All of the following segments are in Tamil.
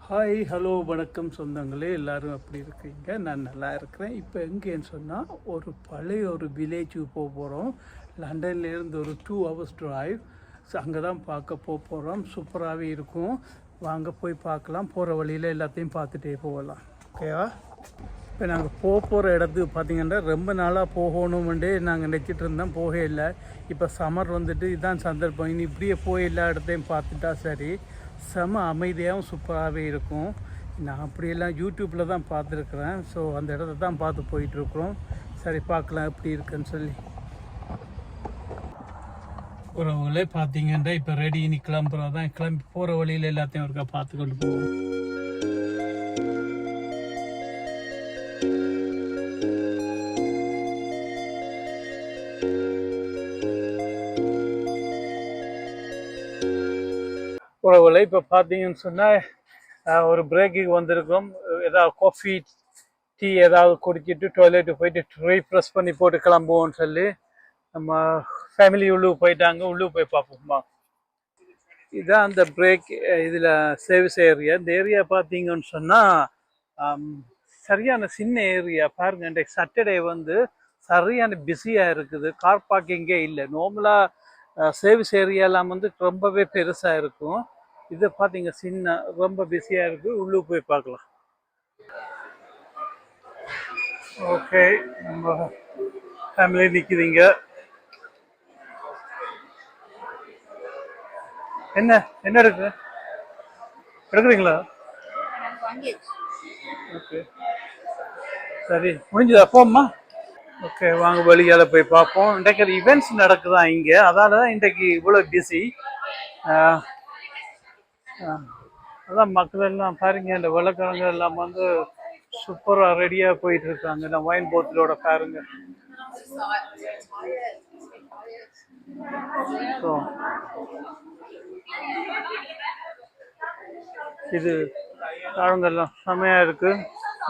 ஹாய் ஹலோ வணக்கம் சொந்தங்களே, எல்லோரும் அப்படி இருக்கீங்க? நான் நல்லா இருக்கிறேன். இப்போ எங்கேன்னு சொன்னால் ஒரு வில்லேஜுக்கு போக போகிறோம். லண்டன்லேருந்து ஒரு 2 hours டிரைவ். ஸோ அங்கே தான் பார்க்க போகிறோம். சூப்பராகவே இருக்கும். வாங்க போய் பார்க்கலாம். போகிற வழியில் எல்லாத்தையும் பார்த்துட்டே போகலாம். ஓகேவா? இப்போ நாங்கள் போகிற இடத்துக்கு பார்த்திங்கன்னா ரொம்ப நாளாக போகணுமெண்டே நாங்கள் நினச்சிட்டு இருந்தோம், போக இல்லை. இப்போ சம்மர் வந்துட்டு இதுதான் சந்தர்ப்பம். இனி இப்படியே போய் எல்லா இடத்தையும் பார்த்துட்டா சரி. செம அமைதியாகவும் சூப்பராகவே இருக்கும். நான் அப்படியெல்லாம் யூடியூப்பில் தான் பார்த்துருக்குறேன். ஸோ அந்த இடத்த தான் பார்த்து போயிட்டுருக்குறோம். சரி, பார்க்கலாம் எப்படி இருக்குன்னு சொல்லி. உறவுகளே பார்த்தீங்கன்னா இப்போ ரெடி, இனி கிளம்புறோம் தான். கிளம்பி போகிற வழியில் எல்லாத்தையும் ஒருக்கா பார்த்து கொண்டு போவோம். உறவுகளை இப்போ பார்த்தீங்கன்னு சொன்னால் ஒரு பிரேக்குக்கு வந்திருக்கோம். ஏதாவது காஃபி டீ ஏதாவது குடிச்சிட்டு டாய்லெட்டு போயிட்டு ரீஃப்ரெஷ் பண்ணி போட்டு கிளம்புவோம்னு சொல்லி நம்ம ஃபேமிலி உள்ளுக்கு போயிட்டாங்க. உள்ளுக்கு போய் பார்ப்போம்மா. இதுதான் அந்த பிரேக். இதில் சர்வீஸ் ஏரியா. இந்த ஏரியா பார்த்தீங்கன்னு சொன்னால் சரியான சின்ன ஏரியா. பாருங்க, இன்றைக்கு சாட்டர்டே வந்து சரியான பிஸியாக இருக்குது. கார் பார்க்கிங்கே இல்லை. நார்மலாக சர்வீஸ் ஏரியாலாம் வந்து ரொம்பவே பெருசாக இருக்கும். இதை பார்த்தீங்க சின்ன, ரொம்ப பிஸியாக இருக்குது. உள்ளுக்கு போய் பார்க்கலாம். ஓகே, நம்ம ஃபேமிலி நிற்குதுங்க. என்ன என்ன எடுக்கிறீங்களா? ஓகே, சரி, முடிஞ்சதா? போம்மா. ஓகே, வாங்க வெளியால் போய் பார்ப்போம். இன்றைக்கு ஈவெண்ட்ஸ் நடக்குதான் இங்கே, அதால தான் இன்றைக்கு இவ்வளோ பிஸி. அதான் மக்கள் எல்லாம் பாருங்க, இந்த வெள்ளக்கிழங்கு எல்லாம் வந்து சூப்பராக ரெடியாக போயிட்டு இருக்காங்க. இந்த வைன் போத்தலோட பாருங்க. ஸோ இது காரங்கெல்லாம் செம்மையாக இருக்கு.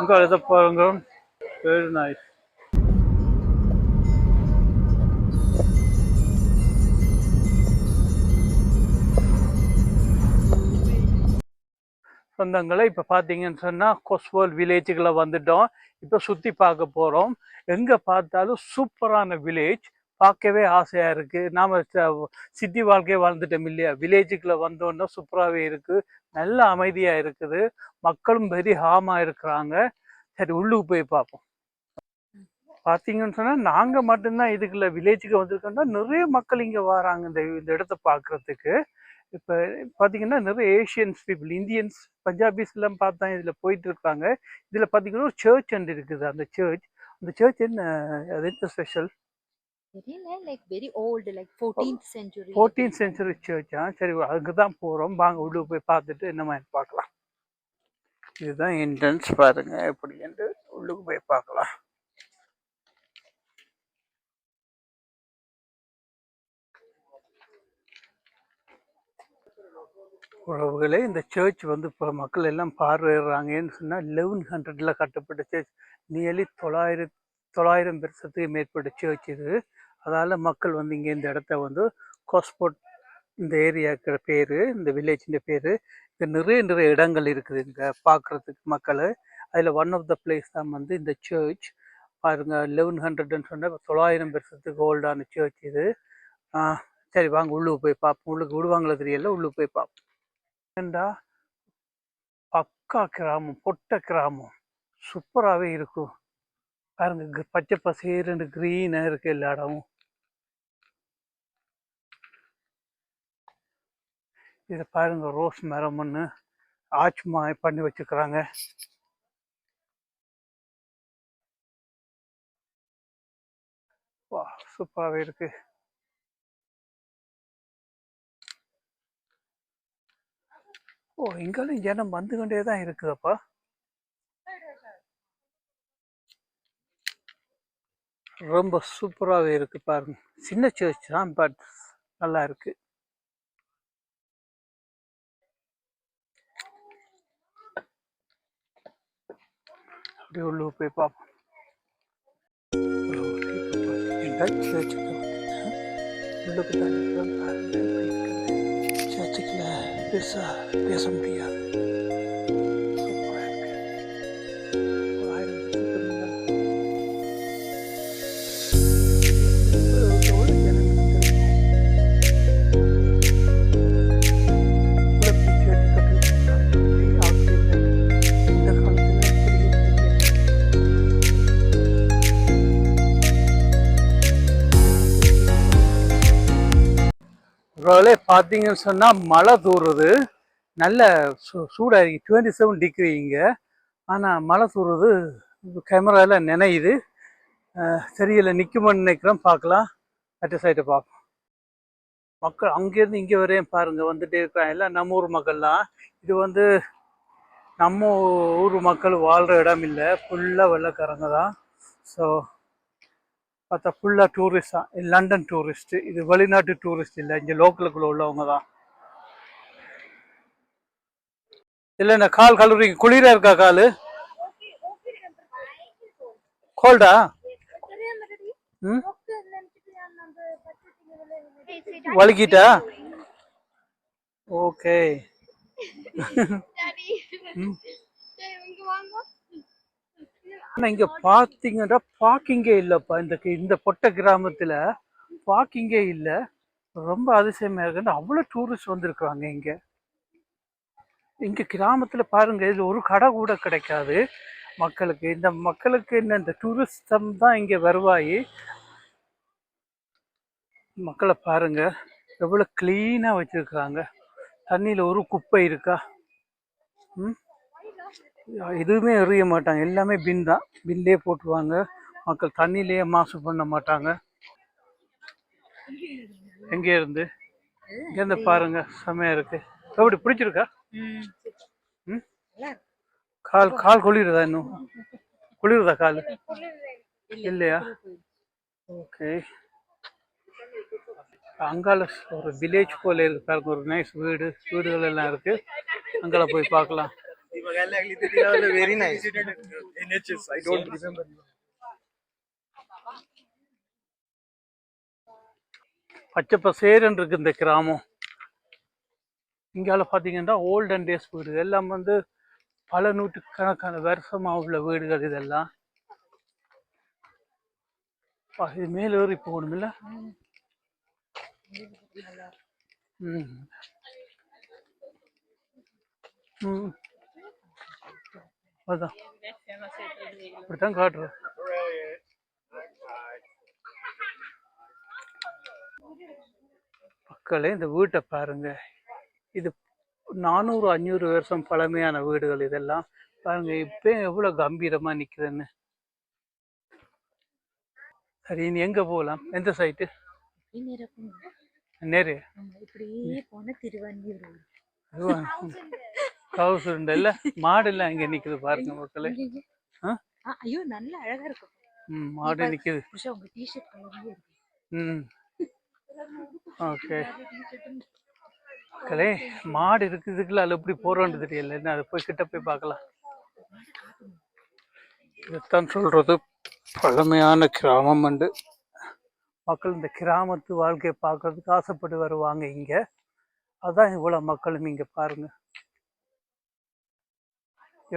இங்கே எதை பாருங்க, வெரி நைஸ். சொந்தங்களை இப்போ பார்த்தீங்கன்னு சொன்னால் கொஸ்வேல் வில்லேஜுக்குள்ள வந்துட்டோம். இப்போ சுற்றி பார்க்க போகிறோம். எங்கே பார்த்தாலும் சூப்பரான வில்லேஜ், பார்க்கவே ஆசையாக இருக்குது. நாம் சிட்டி வாழ்க்கையே வாழ்ந்துட்டோம் இல்லையா? வில்லேஜுக்குள்ளே வந்தோன்னா சூப்பராகவே இருக்குது. நல்ல அமைதியாக இருக்குது. மக்களும் வெரி ஹாமாக இருக்கிறாங்க. சரி, உள்ளுக்கு போய் பார்ப்போம். பார்த்தீங்கன்னு சொன்னால் நாங்கள் மட்டும்தான் இதுக்குள்ள வில்லேஜுக்கு வந்திருக்கோம்னா, நிறைய மக்கள் இங்கே வராங்க இந்த இடத்த பார்க்குறதுக்கு. இப்போ பார்த்தீங்கன்னா நிறைய ஏஷியன்ஸ் பீப்புள், இந்தியன்ஸ், பஞ்சாபிஸ் எல்லாம் பார்த்தா இதில் போயிட்டு இருக்காங்க. இதில் பார்த்தீங்கன்னா ஒரு சர்ச் ஒன்று இருக்குது. அந்த சர்ச் என்ன, அது என்ன special? very old, like 14th century. 14th century Charcha? சரி, அங்கே தான் போகிறோம். வாங்க உள்ளே போய் பார்த்துட்டு என்ன மாதிரி பார்க்கலாம். இதுதான் என்ட்ரன்ஸ். பாருங்க எப்படி என்று உள்ளுக்கு போய் பார்க்கலாம். உறவுகளே, இந்த சர்ச் வந்து இப்போ மக்கள் எல்லாம் பார்வையிடுறாங்கன்னு சொன்னால் 1100 கட்டப்பட்ட சர்ச். நியர்லி 900 வருஷத்துக்கு மேற்பட்ட சர்ச் இது. அதால் மக்கள் வந்து இங்கே இந்த இடத்த வந்து கோஸ்போர்ட், இந்த ஏரியாக்கிற பேர், இந்த வில்லேஜின் பேர். இங்கே நிறைய இடங்கள் இருக்குது இங்கே பார்க்குறதுக்கு மக்கள். அதில் ஒன் ஆஃப் த பிளேஸ் தான் வந்து இந்த சர்ச். பாருங்கள், 1100ன்னு சொன்னால் 900 வருஷத்துக்கு ஓல்டான சர்ச் இது. சரி, வாங்க உள்ளுக்கு போய் பார்ப்போம். உள்ளுக்கு விடுவாங்களா தெரியல, உள்ளுக்கு போய் பார்ப்போம். ஏண்டா பக்கா கிராமம், பொட்ட கிராமம், சூப்பராகவே இருக்கும். பாருங்க, பச்சை பசேர்னு கிரீனாக இருக்கு எல்லா இடமும். இதை பாருங்க, ரோஸ் மரம்னு ஆர்ச் பண்ணி வச்சுக்கிறாங்க. வா, சூப்பராகவே இருக்கு. ஓ, இங்காலும் ஜனம் வந்து கொண்டே தான் இருக்குதுப்பா. ரொம்ப சூப்பராகவே இருக்கு. பாருங்க, சின்ன சர்ச் தான், பட் நல்லா இருக்கு. அப்படியே உள்ள போய் பார்ப்போம். சர்ச்சுக்கு உள்ளுக்கு தான் சர்ச்சுக்குள்ள பேச முடியாது. ரோலே பார்த்தீங்கன்னு சொன்னால் மழை தூறுது. நல்ல சூடாக இருக்கு, 27 டிகிரி இங்கே. ஆனால் மழை தூறுது, கேமராவில் நினையுது. தெரியல, நிற்குமான்னு நினைக்கிறோம். பார்க்கலாம், அட்ட சைட்டை பார்ப்போம். மக்கள் அங்கேருந்து இங்கே வரையும் பாருங்கள் வந்துட்டே இருக்கிறாங்க. எல்லாம் நம்ம ஊர் மக்கள் தான். இது வந்து நம்ம ஊர் மக்கள் வாழ்கிற இடம் இல்லை, ஃபுல்லாக வெள்ளைக்காரங்க தான். ஸோ பார்த்தா ஃபுல்லாக டூரிஸ்ட் தான். லண்டன் டூரிஸ்ட்டு, இது வெளிநாட்டு டூரிஸ்ட் இல்லை, இங்கே லோக்கலுக்குள்ளே உள்ளவங்க தான். இல்லை, இந்த கால் கழுவுறீங்க, குளிராக இருக்கா கால்? கோல்டா? ம், வலிக்கிட்டா? ஓகே. ஆனால் இங்கே பார்த்தீங்கன்னா பார்க்கிங்கே இல்லைப்பா. இந்த பொட்டை கிராமத்தில் பார்க்கிங்கே இல்லை. ரொம்ப அதிசயமாக இருக்குன்னு அவ்வளோ டூரிஸ்ட் வந்திருக்காங்க இங்கே. இங்கே கிராமத்தில் பாருங்கள், இது ஒரு கடை கூட கிடைக்காது மக்களுக்கு. இந்த மக்களுக்கு என்ன, இந்த டூரிஸ்டம் தான் இங்கே வருவாய். மக்களை பாருங்க எவ்வளோ க்ளீனாக வச்சுருக்குறாங்க. தண்ணியில் ஒரு குப்பை இருக்கா? ம், எதுவுமே எறிய மாட்டாங்க, எல்லாமே பின் தான், பின்லேயே போட்டுருவாங்க. மக்கள் தண்ணியிலேயே மாசு பண்ண மாட்டாங்க. எங்கே இருந்து இங்கேருந்து பாருங்க, செம்மையாக இருக்கு. எப்படி பிடிச்சிருக்கா? ம், கால் கால் குளிருதா? இன்னும் குளிருதா கால்? இல்லையா? ஓகே. அங்கால ஒரு வில்லேஜ் போல இருக்கு பாருங்க, ஒரு நைஸ் வீடுகள் எல்லாம் இருக்கு. அங்கால போய் பார்க்கலாம். Very nice. NHS, I don't remember. பச்சை பசேரன் இருக்கு இந்த கிராமம். இங்கால பார்த்தீங்கன்னா ஓல்டன் டேஸ் வீடு எல்லாம் வந்து பல நூற்றுக்கணக்கான வருஷமாக உள்ள வீடுகள் இதெல்லாம். இது மேலே ஏறி போகணும் இல்லை? ம் ம், அதான் இப்படித்தான் காட்டுறேன். மக்களே, இந்த வீட்டை பாருங்க. இது 400-500 வருஷம் பழமையான வீடுகள் இதெல்லாம். பாருங்க இப்போ எவ்வளோ கம்பீரமாக நிற்குதுன்னு. சரி, இனி எங்கே போகலாம்? எந்த சைட்டு? நேரு ஹவுஸ் உண்டுல்ல, மாடு எல்லாம் இங்கே நிற்குது பாருங்க மக்களே. ஐயோ, நல்ல அழகா இருக்கும். ம், மாடு நிற்குது. ம், ஓகே. மக்களே, மாடு இருக்குதுக்குள்ள அதில் எப்படி போகிறோன்னு தெரியல, என்ன அதை போய் கிட்ட போய் பார்க்கலாம். இதைத்தான் சொல்கிறது பழமையான கிராமம் உண்டு. மக்கள் இந்த கிராமத்து வாழ்க்கையை பார்க்கறதுக்கு ஆசைப்பட்டு வருவாங்க இங்கே. அதான் இவ்வளோ மக்களும் இங்கே பாருங்க.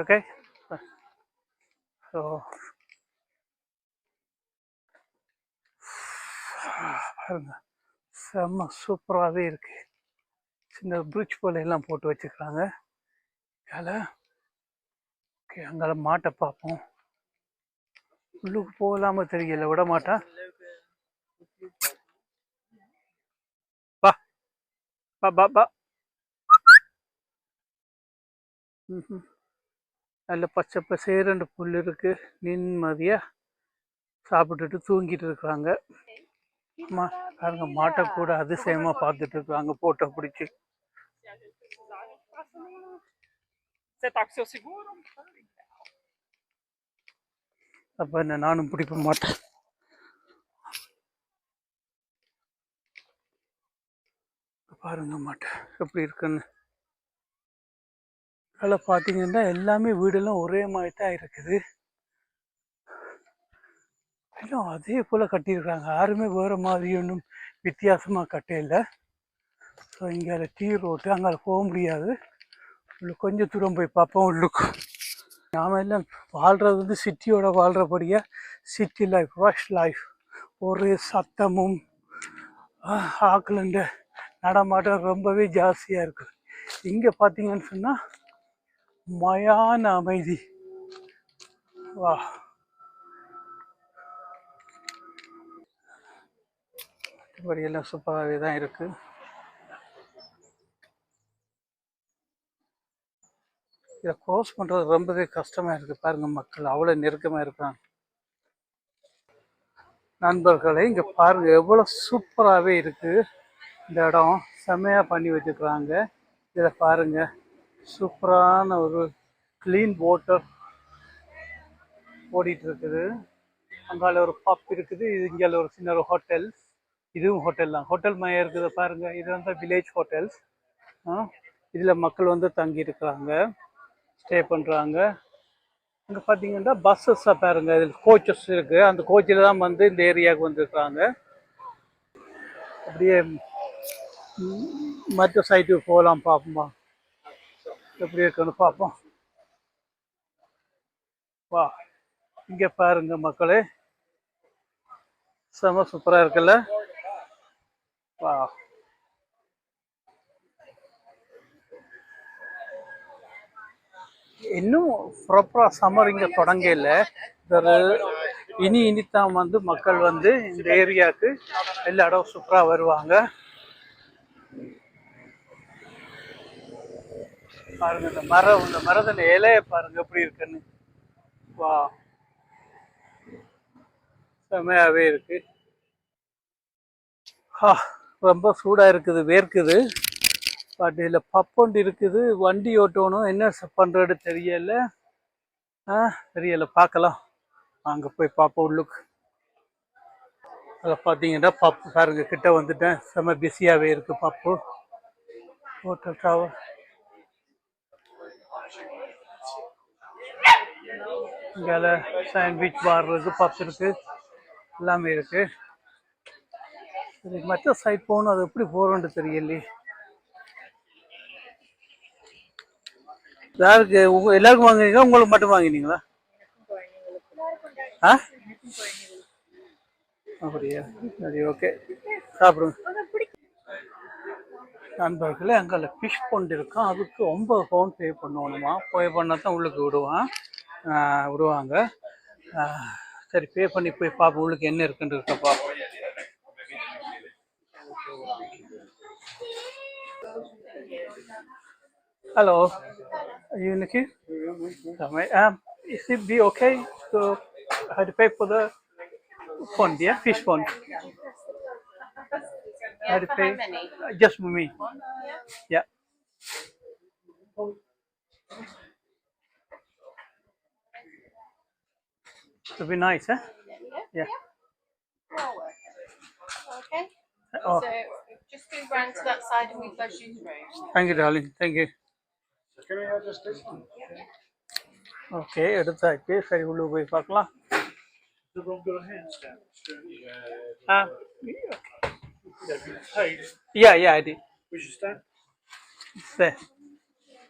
ஓகே. ஸோ பாருங்க, செம்ம சூப்பராகவே இருக்கு. சின்ன பிரிட்ஜ் போல எல்லாம் போட்டு வச்சுக்கிறாங்க. ஓகே, அங்கால மாட்டை பார்ப்போம். உள்ளுக்கு போகலாம தெரியல, விட மாட்டா. பா பா பா பா. ம், நல்ல பச்சை பசேரண்டு புல் இருக்கு, நிம்மதியா சாப்பிட்டுட்டு தூங்கிட்டு இருக்கிறாங்க. பாருங்க, மாட்டை கூட அதிசயமா பார்த்துட்டு இருக்காங்க போட்டோ பிடிச்சி. அப்ப என்ன, நானும் பிடிப்ப மாட்டேன். பாருங்க மாட்டை எப்படி இருக்குன்னு. அதில் பார்த்தீங்கன்னா எல்லாமே வீடெல்லாம் ஒரே மாதிரி தான் இருக்குது. எல்லாம் அதே போல் கட்டியிருக்காங்க, யாருமே வேறு மாதிரி ஒன்றும் வித்தியாசமாக கட்டையில்லை. ஸோ இங்கே டீ ரோட்டு, அங்கே போக முடியாது. உள்ளுக்கு கொஞ்சம் தூரம் போய் பார்ப்போம். உள்ளுக்கு நாம் எல்லாம் வாழ்கிறது வந்து சிட்டியோட வாழ்கிறபடியே சிட்டி லைஃப், ரஷ் லைஃப், ஒரு சத்தமும் ஆக்லண்டு நடமாட்டம் ரொம்பவே ஜாஸ்தியாக இருக்குது. இங்கே பார்த்தீங்கன்னு சொன்னால் மயான அமைதி. வா, இப்படியெல்லாம் சூப்பராகவே தான் இருக்குது. இதை க்ளோஸ் பண்ணுறது ரொம்பவே கஷ்டமாக இருக்குது பாருங்கள், மக்கள் அவ்வளோ நெருக்கமாக இருக்காங்க. நண்பர்களே, இங்கே பாருங்கள் எவ்வளோ சூப்பராகவே இருக்குது. இந்த இடம் செம்மையாக பண்ணி வச்சுருக்குறாங்க. இதில் பாருங்கள், சூப்பரான ஒரு க்ளீன் வாட்டர் ஓடிட்டு இருக்குது. அங்கால ஒரு பப் இருக்குது. இது இங்கே ஒரு சின்ன ஒரு ஹோட்டல். இதுவும் ஹோட்டல் தான். ஹோட்டல் மையம் இருக்குது பாருங்கள். இது வந்து வில்லேஜ் ஹோட்டல்ஸ். இதில் மக்கள் வந்து தங்கி இருக்கிறாங்க, ஸ்டே பண்ணுறாங்க. இங்கே பார்த்தீங்கன்னா பஸ்ஸஸை பாருங்கள், இதில் கோச்சஸ் இருக்குது. அந்த கோச்சில் தான் வந்து இந்த ஏரியாவுக்கு வந்துருக்குறாங்க. அப்படியே மற்ற சைட்டுக்கு போகலாம், பார்ப்போமா எப்படி இருக்குன்னு பார்ப்போம். வா, இங்கே பாருங்க மக்களே, செம சூப்பராக இருக்குல்ல. வா, இன்னும் ப்ராப்பராக சம்மர் இங்கே தொடங்க இல்லை. இனித்தான் வந்து மக்கள் வந்து இந்த ஏரியாவுக்கு எல்லா இடம் சூப்பராக வருவாங்க. பாருங்க இந்த மரத்தின் இலையை பாருங்க எப்படி இருக்குன்னு. வா, செமையாவே இருக்கு. ரொம்ப சூடாக இருக்குது, வேர்க்குது. பட் இதில் பப்பொண்டு இருக்குது. வண்டி ஓட்டணும், என்ன பண்ணுறது தெரியல. தெரியல, பார்க்கலாம். அங்கே போய் பார்ப்போம் உள்ளுக்கு. அதை பார்த்தீங்கன்னா பப்பு பாருங்க, கிட்ட வந்துட்டேன். செம்ம பிஸியாகவே இருக்குது பப்பு. Hotel tower. இங்கே சாண்ட்விச் பார் இருக்குது, பப் இருக்குது, எல்லாமே இருக்குது. இதுக்கு மற்ற சைட் போகணும், அது எப்படி போகிறோன்னு தெரியலையே. யாருக்கு எல்லாருக்கும் வாங்குனீங்களா, உங்களுக்கு மட்டும் வாங்கினீங்களா? அப்படியா, சரி, ஓகே, சாப்பிடுங்க. நண்பர்களே, அங்கே ஃபிஷ் பொண்டு இருக்கும். அதுக்கு 9 பவுண்ட் பே பண்ணணுமா? பே பண்ணால் தான் உள்ளுக்கு விடுவாங்க. சரி, பே பண்ணி போய் பார்ப்போம் உள்ளுக்கு என்ன இருக்குன்னு இருக்கப்பா. Hello, are you in the queue? Is it be okay to have to pay for the fund? Yeah, fish fund. How to pay? Just for me. Yeah. It'll be nice, huh? Yeah. Okay. Oh, So just go round to that side and we flush you through. thank you, darling. Thank you. Can I adjust this one? Okay, எடுத்தாச்சு. சரி, உள்ள போய் பார்க்கலாம். The wrong got a handstand. Yeah, I did. We should stand. There.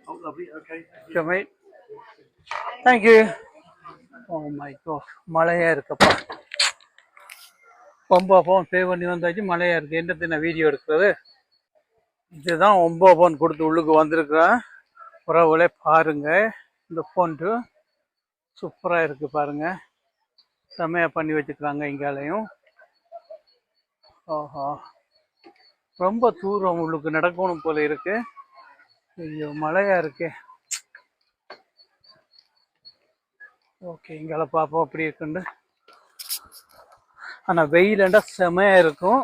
Oh, lovely. Okay. Sure, mate. Thank you. Oh my God, மழையா இருக்கப்பா. 9 பவுன் பே பண்ணி வந்தாச்சு, மழையா இருக்கு. என்னது நான் வீடியோ எடுக்கிறது? இதுதான் 9 பவுன் கொடுத்து உள்ளுக்கு வந்திருக்கிறேன். உறவுகளே பாருங்க, இந்த பொண்டு சூப்பராக இருக்கு பாருங்க. செமையாக பண்ணி வச்சுக்கிறாங்க இங்காலையும். ஓஹோ, ரொம்ப தூரம் உள்ளுக்கு நடக்கணும் போல இருக்கு. ஐயோ, மழையா இருக்கு. ஓகே, இங்கால பார்ப்போம் அப்படி இருக்குண்டு. ஆனால் வெயிலண்டா செமையாக இருக்கும்.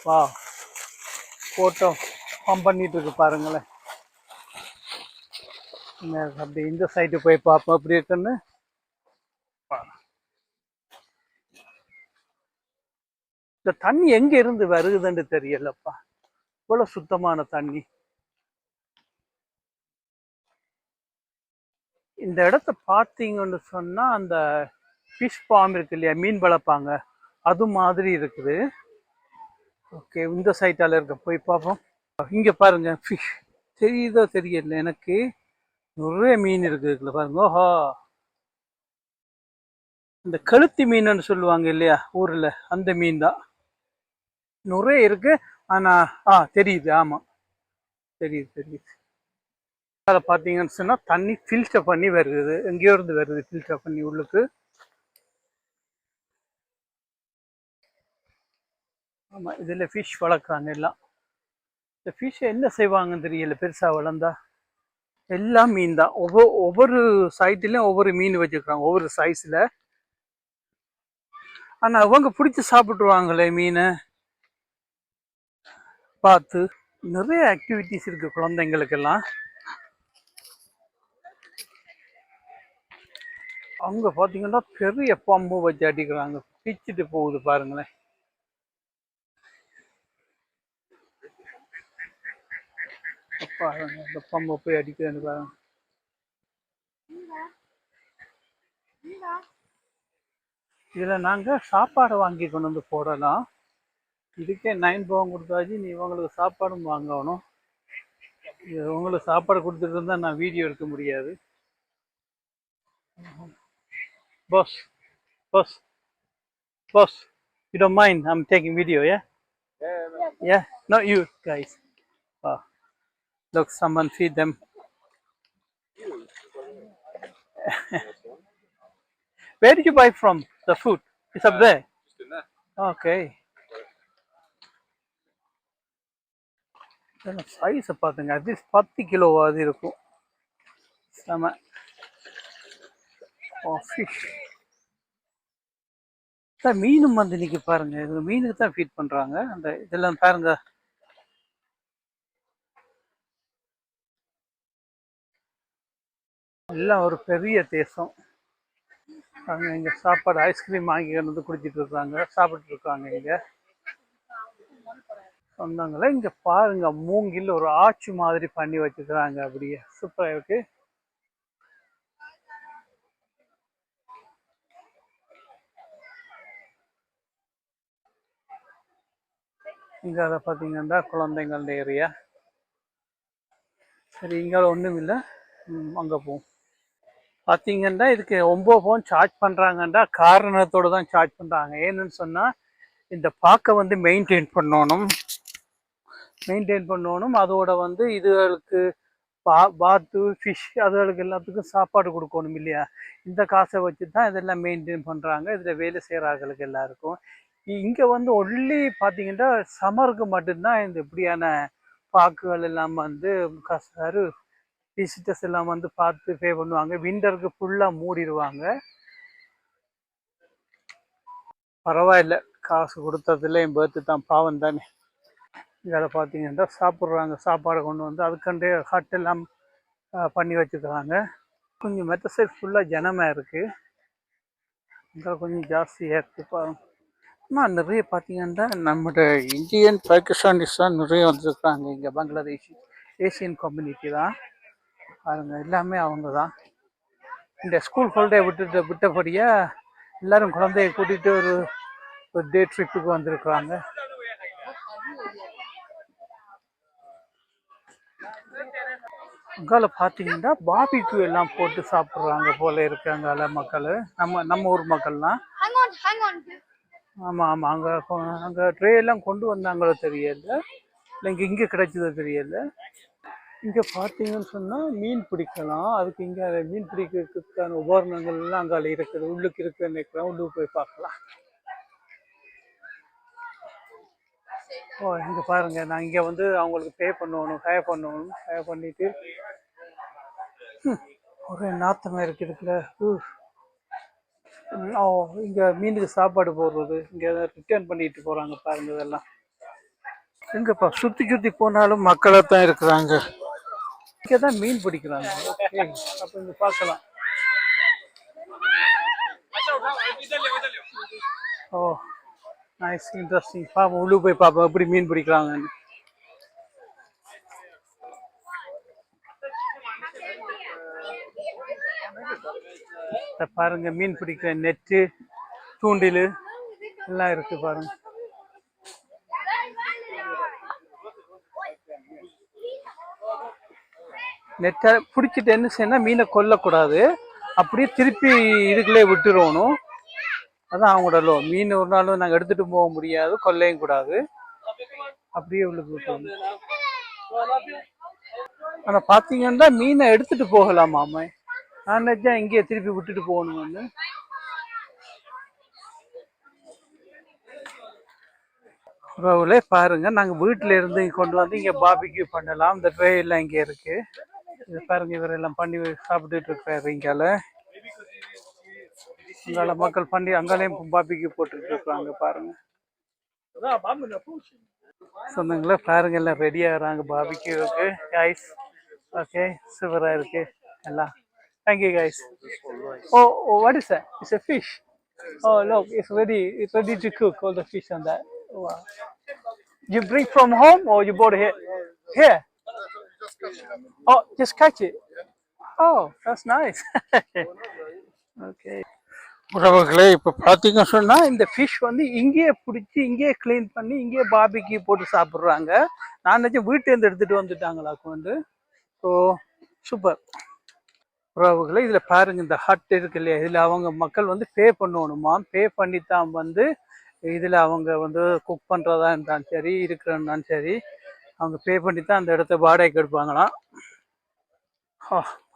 வா, போட்டோ பம்ப் பண்ணிட்டு இருக்கு பாருங்களேன். அப்படி இந்த சைட்டு போய் பார்ப்போம் அப்படி இருக்குன்னு. இந்த தண்ணி எங்க இருந்து வருகுதுன்னு தெரியலப்பா. இவ்வளவு சுத்தமான தண்ணி. இந்த இடத்த பார்த்தீங்கன்னு சொன்னா அந்த ஃபிஷ் ஃபார்ம் இருக்கு இல்லையா, மீன் வளர்ப்பாங்க, அது மாதிரி இருக்குது. ஓகே, இந்த சைட்டால இருக்க போய் பார்ப்போம். இங்க பாருங்க, ஃபிஷ் தெரியுதோ தெரியல எனக்கு, நிறைய மீன் இருக்குதுல பாருங்க. ஓஹோ, இந்த கழுத்தி மீன்னு சொல்லுவாங்க இல்லையா ஊர்ல, அந்த மீன் தான் நிறைய இருக்கு. ஆனா தெரியுது, ஆமா தெரியுது. அதை பார்த்தீங்கன்னு சொன்னா தண்ணி ஃபில்டர் பண்ணி வருது, எங்கேயோ இருந்து வருது ஃபில்டர் பண்ணி உள்ளுக்கு. ஆமா, இதுல ஃபிஷ் வளர்க்குறாங்க எல்லாம். இந்த ஃபிஷ் என்ன செய்வாங்கன்னு தெரியல, பெருசா வளர்ந்தா. எல்லாம் மீன் தான். ஒவ்வொரு சைட்லயும் ஒவ்வொரு மீன் வச்சுருக்காங்க, ஒவ்வொரு சைஸில். ஆனால் அவங்க பிடிச்சி சாப்பிட்ருவாங்களே மீனை பார்த்து. நிறைய ஆக்டிவிட்டிஸ் இருக்குது குழந்தைங்களுக்கெல்லாம். அங்கே பார்த்தீங்கன்னா பெரிய பம்பு வச்சு அடிக்கிறாங்க, பிச்சுட்டு போகுது பாருங்களேன். பாருங்க இந்த பம்பை போய் அடிக்கிறேன்னு பாருங்க. இதில் நாங்கள் சாப்பாடை வாங்கி கொண்டு வந்து போடலாம். இதுக்கே 9 பவுன் கொடுத்தாச்சு, நீ இவங்களுக்கு சாப்பாடும் வாங்கணும். உங்களுக்கு சாப்பாடு கொடுத்துட்டு இருந்தால் நான் வீடியோ எடுக்க முடியாது. Boss boss boss, you don't mind I'm taking video, yeah? Yeah, not you guys. Oh, look, someone feed them. Where did you buy from the food? It's up there. Okay. சைஸை பார்த்துங்க, அட்லீஸ்ட் 10 கிலோவாது இருக்கும். செம. ஓ, ஃபிஷ். சார் மீனும் வந்து இன்னைக்கு பாருங்க, இது மீனுக்கு தான் ஃபீட் பண்ணுறாங்க. அந்த இதெல்லாம் பாருங்க. எல்லாம் ஒரு பெரிய தேசம். அவங்க இங்கே சாப்பாடு ஐஸ்கிரீம் வாங்கி வந்து குடிச்சிட்டு இருக்காங்க, சாப்பிட்டு இருக்காங்க. இங்கே சொன்னாங்களே, இங்கே பாருங்க மூங்கில் ஒரு ஆச்சு மாதிரி பண்ணி வச்சுக்கிறாங்க. அப்படியே சூப்பராக இருக்கு. இங்கே அதை பார்த்தீங்கன்னா குழந்தைங்கள ஏரியா. சரி, இங்கே ஒன்றும் இல்லை, அங்கே போவோம். பார்த்தீங்கன்னா இதுக்கு 9 பவுன் சார்ஜ் பண்ணுறாங்கன்றா காரணத்தோடு தான் சார்ஜ் பண்ணுறாங்க. ஏன்னு சொன்னால் இந்த பாக்கை வந்து மெயின்டைன் பண்ணணும். அதோட வந்து இதுகளுக்கு பாத்து ஃபிஷ் அதுகளுக்கு எல்லாத்துக்கும் சாப்பாடு கொடுக்கணும் இல்லையா? இந்த காசை வச்சு தான் இதெல்லாம் மெயின்டைன் பண்ணுறாங்க. இதில் வேலை செய்கிறாங்களுக்கு எல்லாருக்கும். இங்கே வந்து ஒன்லி பார்த்தீங்கன்னா சம்மருக்கு மட்டும்தான் இந்த இப்படியான பாக்குகள் எல்லாம் வந்து விசிட்டர்ஸ் எல்லாம் வந்து பார்த்து பே பண்ணுவாங்க. விண்டருக்கு ஃபுல்லாக மூடிடுவாங்க. பரவாயில்ல, காசு கொடுத்ததுல என் பேர்த்து தான், பாவம் தானே. இதில் பார்த்தீங்கன்னா சாப்பிட்றாங்க, சாப்பாடை கொண்டு வந்து அதுக்கண்டே ஹட் எல்லாம் பண்ணி வச்சுக்கிறாங்க. கொஞ்சம் மெத்த சைட் ஃபுல்லாக ஜனமாக இருக்குது, இங்கே கொஞ்சம் ஜாஸ்தியாக இருக்குது பாருங்க. ஆனால் நிறைய பார்த்தீங்கன்னா நம்மளோட இந்தியன் பாகிஸ்தானிஸ் தான் நிறைய வந்துருக்குறாங்க. இங்கே பங்களாதேஷ் ஏசியன் கம்யூனிட்டி தான் பாருங்க, எல்லாமே அவங்க தான். இந்த ஸ்கூல் ஹாலிடே விட்டபடியாக எல்லோரும் குழந்தைய கூட்டிகிட்டு ஒரு டே ட்ரிப்புக்கு வந்திருக்கிறாங்க. அங்கால பார்த்தீங்கன்னா பாபிக்யூ எல்லாம் போட்டு சாப்பிட்றாங்க போல இருக்கு அங்கால மக்கள், நம்ம ஊர் மக்கள்லாம். ஆமாம், அங்கே ட்ரே எல்லாம் கொண்டு வந்தாங்களோ தெரியல, இல்லை இங்கே கிடைச்சதோ தெரியல. இங்கே பார்த்தீங்கன்னு சொன்னால் மீன் பிடிக்கலாம். அதுக்கு இங்கே மீன் பிடிக்கிறதுக்கான உபகரணங்கள் எல்லாம் அங்கால இருக்குது, உள்ளுக்கு இருக்குன்னு நினைக்கிறேன். உள்ளுக்கு போய் பார்க்கலாம். ஓ, இங்கே பாருங்க, நான் இங்கே வந்து அவங்களுக்கு பே பண்ணிட்டு ஒரே நாத்தமாக இருக்குதுல. ஓ, இங்கே மீனுக்கு சாப்பாடு போடுறது, இங்கே ரிட்டர்ன் பண்ணிட்டு போகிறாங்க பாருங்க. இதெல்லாம் எங்கப்பா சுற்றி போனாலும் மக்களாக தான் இருக்கிறாங்க. இங்கே தான் மீன் பிடிக்கிறாங்க. ஓகே, அப்போ இங்கே பார்க்கலாம். ஓ, நைஸ், இன்ட்ரெஸ்டிங். பாப்போம், உள்ளே போய் பார்ப்போம் எப்படி மீன் பிடிக்கிறாங்கன்னு. பாருங்க, மீன் பிடிக்கிற நெட்டு, தூண்டில் எல்லாம் இருக்கு பாருங்க. நெட்டை பிடிச்சிட்டு என்ன செய்யணும், மீனை கொல்லக்கூடாது, அப்படியே திருப்பி இதுக்குள்ளே விட்டுருவணும். அதான் அவங்களோட மீன் ஒரு நாளும் நாங்கள் எடுத்துட்டு போக முடியாது, கொல்லையும் கூடாது, அப்படியே உள்ளுக்கு விட்டுருவோம். ஆனால் பார்த்தீங்கன்னா மீனை எடுத்துட்டு போகலாமாமே, நான் நினைச்சேன் இங்கேயே திருப்பி விட்டுட்டு போகணும்னு. உறவுகளே பாருங்க, நாங்கள் வீட்டில இருந்து கொண்டு வந்து இங்கே பாபிக்யூ பண்ணலாம். இந்த ட்ரே எல்லாம் இங்கே இருக்கு. இது பாருங்க, இவரெல்லாம் பண்ணி சாப்பிட்டுட்டு இருக்கிறாரு. இங்கால மக்கள் பண்ணி அங்காலையும் பாபிக்கு போட்டுட்டு இருக்காங்க பாருங்க. சொந்தங்கள பாருங்க, எல்லாம் ரெடி ஆகுறாங்க பாபிக்யூக்கு. கைஸ், ஓகே, சூப்பரா இருக்கு எல்லாம். Thank you guys. Oh, what is that? It's a fish. Oh, look, it's ready to cook. All the fish on that. Wow. You bring from home or you bought it here? Here. Oh, just catch it. Oh, that's nice. Okay. உறவுகளே, இப்போ பார்த்தீங்கன்னு சொன்னால் இந்த ஃபிஷ் வந்து இங்கேயே பிடிச்சி இங்கேயே க்ளீன் பண்ணி இங்கேயே பாபிக்கு போட்டு சாப்பிட்றாங்க. நான் நினச்சேன் வீட்டிலேருந்து எடுத்துகிட்டு வந்துட்டாங்களாக்கு வந்து. So super. உறவுகளே, இதில் பாருங்க, இந்த ஹட் இருக்கு இல்லையா, இதில் அவங்க மக்கள் வந்து பே பண்ணணுமா. பே பண்ணி தான் வந்து இதில் அவங்க வந்து குக் பண்ணுறதா இருந்தாலும் சரி, இருக்கிறன்னாலும் சரி, அவங்க பே பண்ணி தான் அந்த இடத்த வாடகைக்கு எடுப்பாங்களாம்.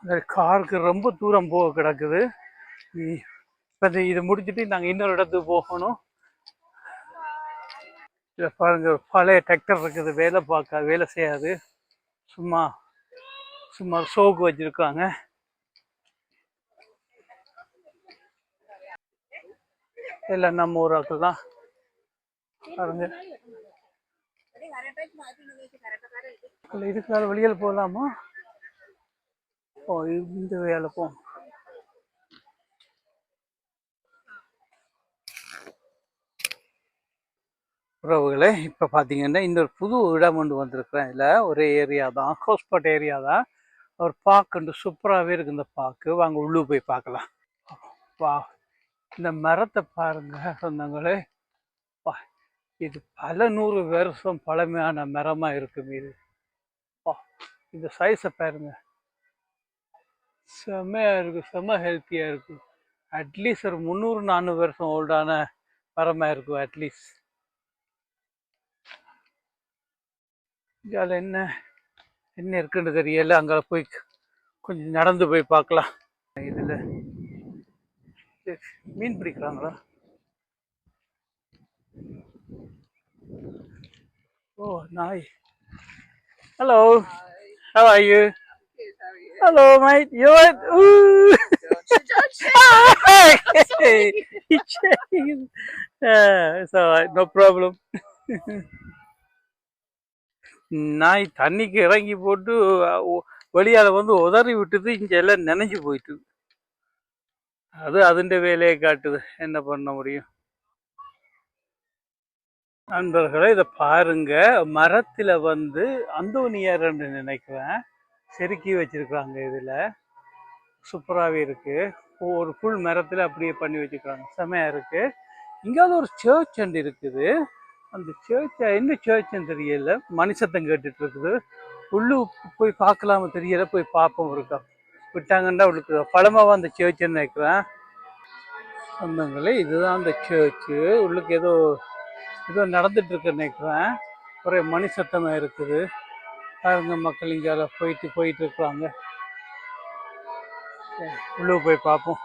அந்த காருக்கு ரொம்ப தூரம் போக கிடக்குது. இப்போ இது முடிச்சுட்டு நாங்கள் இன்னொரு இடத்துக்கு போகணும். இதில் பாருங்க, பழைய டிராக்டர் இருக்குது, வேலை செய்யாது. சும்மா சோக்கு வச்சுருக்காங்க. எல்லாம் நம்ம ஊராக்கள் தான் பாருங்க. இதுக்கு வெளியில் போகலாமா? ஓ, இந்த வேலை போகும். உறவுகளே, இப்போ பார்த்தீங்கன்னா இன்னொரு புது இடம் கொண்டு வந்திருக்கிறேன். இதில் ஒரே ஏரியா தான், ஹோஸ்பாட் ஏரியா தான். ஒரு பார்க்குண்டு சூப்பராகவே இருக்குது இந்த பார்க்கு. வாங்க உள்ளே போய் பார்க்கலாம். வா, இந்த மரத்தை பாருங்க சொந்தங்களே. வா, இது பல 100 வருஷம் பழமையான மரமாக இருக்கும் இது. வா, இந்த சைஸை பாருங்க, செம்மையாக இருக்குது, செம்ம ஹெல்த்தியாக இருக்குது. அட்லீஸ்ட் ஒரு 300-400 வருஷம் ஓல்டான மரமாக இருக்கும் அட்லீஸ்ட். இதில் என்ன இருக்குன்னு தெரியல. அங்கே போய் கொஞ்சம் நடந்து போய் பார்க்கலாம். இதில் மீன் பிடிக்கிறாங்களா? ஓ, நாய். Hello, how are you? Hello, mate. You what? Ooh. Hey, it's all right, no problem. நாய் தண்ணிக்கு இறங்கி போட்டு வெளியால வந்து உதறி விட்டுது. இங்க எல்லாம் நனைஞ்சு போயிட்டு, அது அதுண்ட வேலையை காட்டுது. என்ன பண்ண முடியும்? நண்பர்களே, இதை பாருங்க, மரத்துல வந்து அந்தோனியார்ன்னு நினைக்கிறேன் செருக்கி வச்சிருக்காங்க. இதுல சூப்பராகவே இருக்கு. ஒரு ஃபுல் மரத்துல அப்படியே பண்ணி வச்சிருக்காங்க, செமையா இருக்கு. இங்காவது ஒரு சர்ச் அண்ட் இருக்குது. அந்த சர்ச் என்ன சர்ச்சுன்னு தெரியல, மனுஷத்தம் கேட்டுட்டு இருக்குது. உள்ளு போய் பார்க்கலாம தெரியல, போய் பார்ப்போம். இருக்கா விட்டாங்கன்னா உள்ளுக்கு பழமாவா அந்த சர்ச்சுன்னு நினைக்கிறேன். சொந்தங்களே, இதுதான் அந்த சர்ச்சு. உள்ளுக்கு ஏதோ நடந்துட்டு இருக்குன்னு நினைக்கிறேன். ஒரே மனுஷத்தமாக இருக்குது பாருங்க. மக்கள் இங்கே போயிட்டு இருக்கிறாங்க. உள்ளே போய் பார்ப்போம்.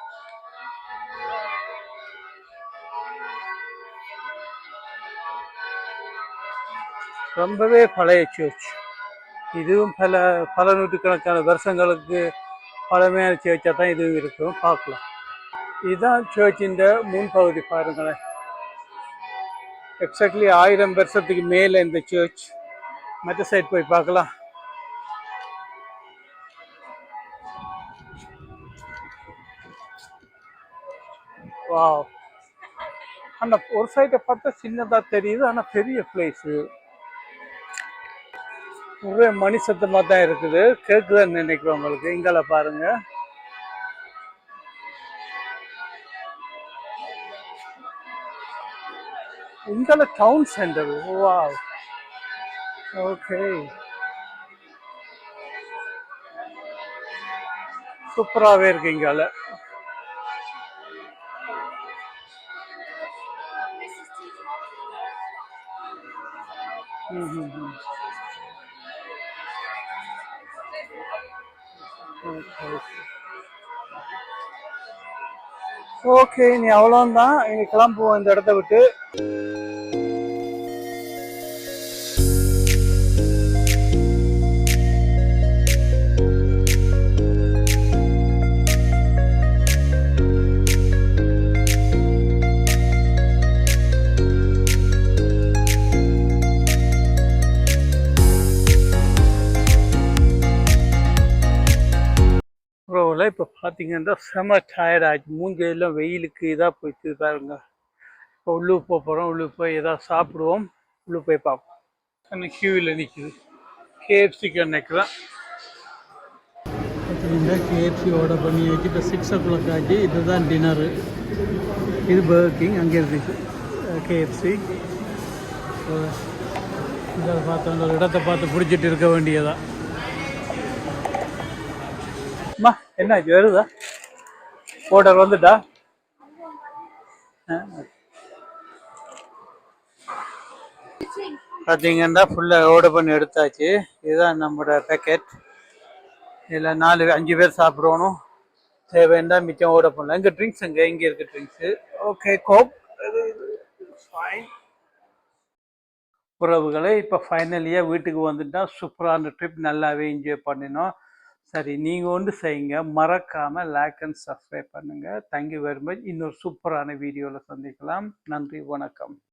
ரொம்பவே பழைய சர்ச். இதுவும் பல நூற்றுக்கணக்கான வருஷங்களுக்கு பழமையான சர்ச்சாக தான் இதுவும் இருக்கும். பார்க்கலாம். இதுதான் சர்ச்சின் முன்பகுதி பாருங்களேன். எக்ஸாக்ட்லி 1000 வருஷத்துக்கு மேலே இந்த சர்ச். மற்ற சைட் போய் பார்க்கலாம். வாவ், ஆனால் ஒரு சைட்டை பார்த்தா சின்னதாக தெரியுது, ஆனால் பெரிய பிளேஸு. ஒரே மணி சத்தமாக தான் இருக்குது. கேட்குதான்னு நினைக்கிறேன் உங்களுக்கு. இங்கால பாருங்க, இங்கால டவுன் சென்டர். வாவ், ஓகே, சூப்பராகவே இருக்கு இங்கால. ஓகே, நீ அவ்வளோதான். இனி கிளம்புவோம் இந்த இடத்த விட்டு. உறவுல இப்போ பார்த்தீங்கன்னா செம டயர்ட் ஆச்சு, மூஞ்செல்லாம் வெயிலுக்கு இதாக போயிட்டு பாருங்க. இப்போ உள்ளுக்கு போக போகிறோம், உள்ளுக்கு போய் ஏதாவது சாப்பிடுவோம், உள்ளுக்கு போய் பார்ப்போம். அந்த கியூவில் நிற்கிது, கேஎஃப்சிக்கு நிற்கிறேன். பார்த்தீங்கன்னா கேஎஃப்சி ஆர்டர் பண்ணி வச்சு இப்போ 6 o'clock ஆச்சு. இதுதான் டின்னரு. இது பர்கர் கிங், அங்கே இருந்துச்சு கேஎஃப்சி. இதை பார்த்து ஒரு இடத்த பார்த்து பிடிச்சிட்டு இருக்க வேண்டியதா. அம்மா என்னாச்சு, வருதா ஆர்டர் வந்துட்டா? பார்த்தீங்கன்னா ஃபுல்லாக ஆர்டர் பண்ணி எடுத்தாச்சு. இதுதான் நம்மளோட பேக்கெட். இதில் 4-5 பேர் சாப்பிடணும். தேவைன்னா மிச்சம் ஆர்டர் பண்ணலாம். இங்கே ட்ரிங்க்ஸ் இங்கே இருக்குது ட்ரிங்க்ஸு. Okay, Coke fine. உறவுகளை இப்போ ஃபைனலியாக வீட்டுக்கு வந்துட்டா சூப்பரான ட்ரிப், நல்லாவே என்ஜாய் பண்ணினோம். சரி, நீங்கள் ஒன்று செய்யுங்க, மறக்காமல் லைக் அண்ட் சப்ஸ்கிரைப் பண்ணுங்கள். Thank you very much. இன்னொரு சூப்பரான வீடியோவில் சந்திக்கலாம். நன்றி, வணக்கம்.